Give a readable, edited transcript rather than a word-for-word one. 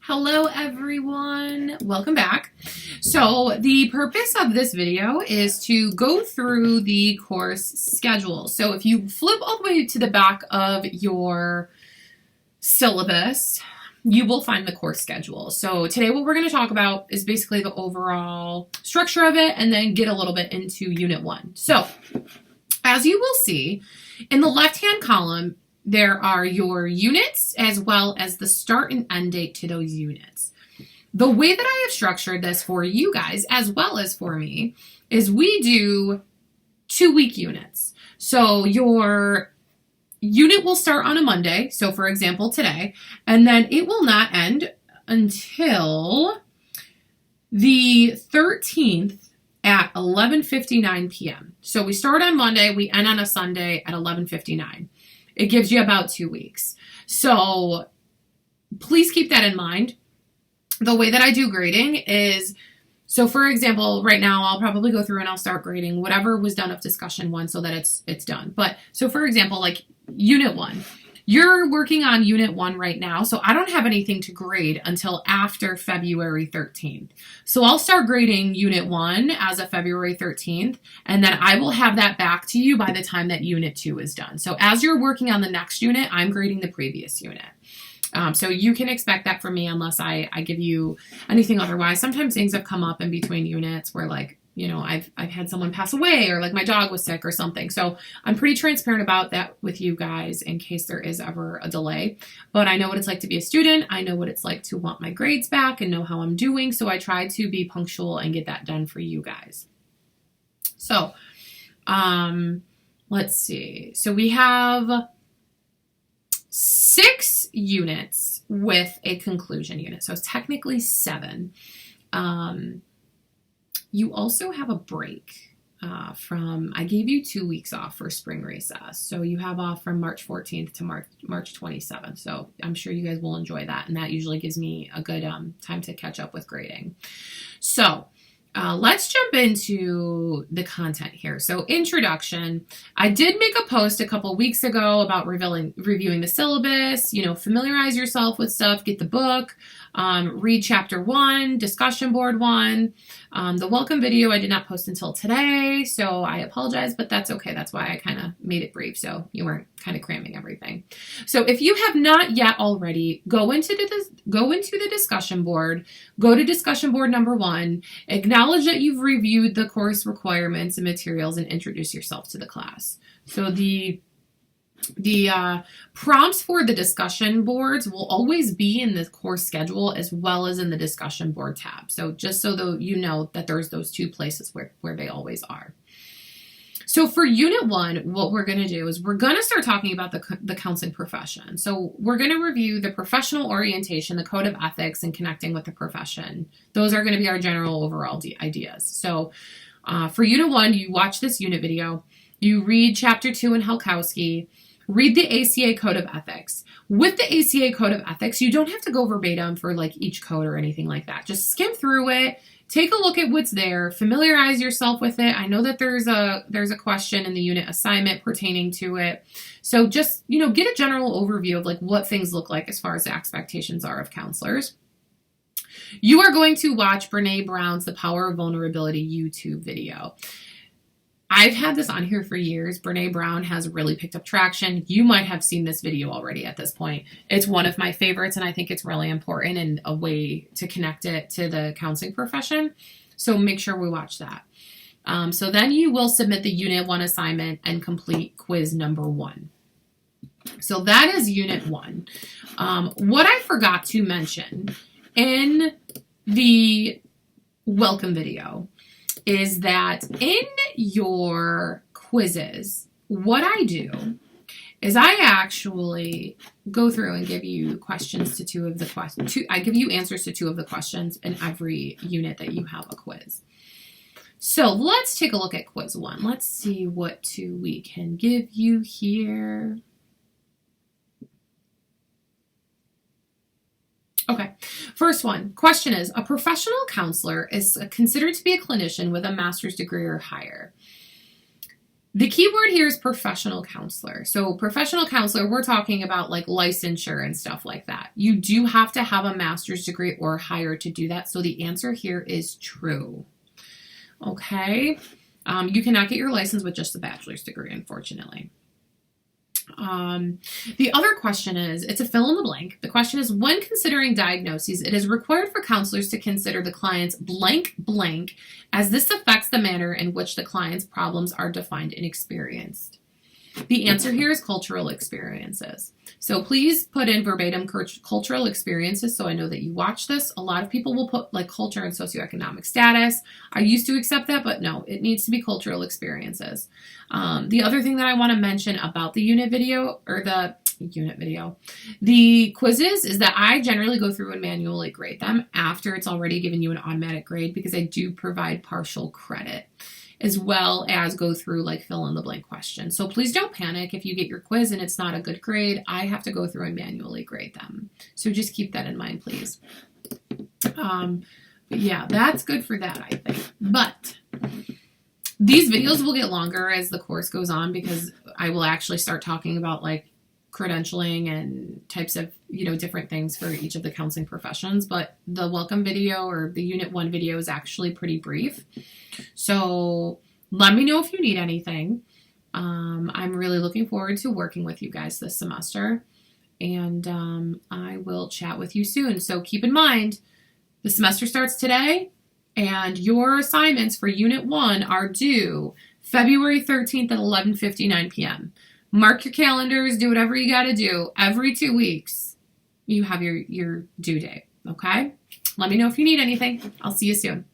Hello everyone, welcome back. So the purpose of this video is to go through the course schedule. So if you flip all the way to the back of your syllabus, you will find the course schedule. So today what we're going to talk about is basically the overall structure of it and then get a little bit into Unit 1. So as you will see, in the left-hand column, there are your units as well as the start and end date to those units. The way that I have structured this for you guys as well as for me is we do 2-week units. So your unit will start on a Monday, so for example today, and then it will not end until the 13th at 11:59 p.m. So we start on Monday, we end on a Sunday at 11:59. It gives you about 2 weeks. So please keep that in mind. The way that I do grading is, so for example, right now I'll probably go through and I'll start grading whatever was done of discussion 1 so that it's done. But so for example, like Unit 1, you're working on Unit 1 right now, so I don't have anything to grade until after February 13th. So I'll start grading Unit 1 as of February 13th, and then I will have that back to you by the time that Unit 2 is done. So as you're working on the next unit, I'm grading the previous unit. So you can expect that from me unless I give you anything otherwise. Sometimes things have come up in between units where, like, you know, I've had someone pass away or like my dog was sick or something. So I'm pretty transparent about that with you guys in case there is ever a delay. But I know what it's like to be a student. I know what it's like to want my grades back and know how I'm doing. So I try to be punctual and get that done for you guys. So let's see. So we have 6 units with a conclusion unit. So it's technically 7. You also have a break I gave you 2 weeks off for spring recess. So you have off from March 14th to March 27th. So I'm sure you guys will enjoy that. And that usually gives me a good time to catch up with grading. So let's jump into the content here. So introduction, I did make a post a couple weeks ago about reviewing the syllabus, you know, familiarize yourself with stuff, get the book, read chapter 1, discussion board 1. The welcome video I did not post until today, so I apologize, but that's okay. That's why I kind of made it brief so you weren't kind of cramming everything. So if you have not yet already, go into the discussion board, go to discussion board number 1, acknowledge that you've reviewed the course requirements and materials, and introduce yourself to the class. So the prompts for the discussion boards will always be in the course schedule as well as in the discussion board tab. So just so that you know that there's those 2 places where they always are. So for Unit 1, what we're going to do is we're going to start talking about the counseling profession. So we're going to review the professional orientation, the code of ethics, and connecting with the profession. Those are going to be our general overall ideas. So for Unit 1, you watch this unit video, you read Chapter 2 in Halkowski, read the ACA Code of Ethics. With the ACA Code of Ethics, you don't have to go verbatim for like each code or anything like that. Just skim through it, take a look at what's there, familiarize yourself with it. I know that there's a question in the unit assignment pertaining to it. So just, you know, get a general overview of like what things look like as far as the expectations are of counselors. You are going to watch Brene Brown's The Power of Vulnerability YouTube video. I've had this on here for years. Brene Brown has really picked up traction. You might have seen this video already at this point. It's one of my favorites, and I think it's really important and a way to connect it to the counseling profession. So make sure we watch that. So then you will submit the Unit 1 assignment and complete quiz number 1. So that is Unit 1. What I forgot to mention in the welcome video is that in your quizzes, what I do is I actually go through and give you questions to 2 of the questions. I give you answers to 2 of the questions in every unit that you have a quiz. So let's take a look at quiz 1. Let's see what we can give you here. Okay, first one. Question is, a professional counselor is considered to be a clinician with a master's degree or higher. The key word here is professional counselor. So professional counselor, we're talking about like licensure and stuff like that. You do have to have a master's degree or higher to do that. So the answer here is true. Okay. You cannot get your license with just a bachelor's degree, unfortunately. The other question is, it's a fill in the blank. The question is, when considering diagnoses, it is required for counselors to consider the client's blank blank, as this affects the manner in which the client's problems are defined and experienced. The answer here is cultural experiences. So please put in verbatim cultural experiences so I know that you watch this. A lot of people will put like culture and socioeconomic status. I used to accept that, but no, it needs to be cultural experiences. The other thing that I want to mention about the unit video, or the quizzes, is that I generally go through and manually grade them after it's already given you an automatic grade, because I do provide partial credit, as well as go through like fill in the blank questions. So please don't panic if you get your quiz and it's not a good grade. I have to go through and manually grade them. So just keep that in mind, please. But yeah, that's good for that, I think. But these videos will get longer as the course goes on, because I will actually start talking about like credentialing and types of, different things for each of the counseling professions. But the welcome video, or the Unit 1 video, is actually pretty brief. So let me know if you need anything. I'm really looking forward to working with you guys this semester, and I will chat with you soon. So keep in mind, the semester starts today, and your assignments for Unit 1 are due February 13th at 11:59 p.m. Mark your calendars, do whatever you got to do. Every 2 weeks, you have your due date, okay? Let me know if you need anything. I'll see you soon.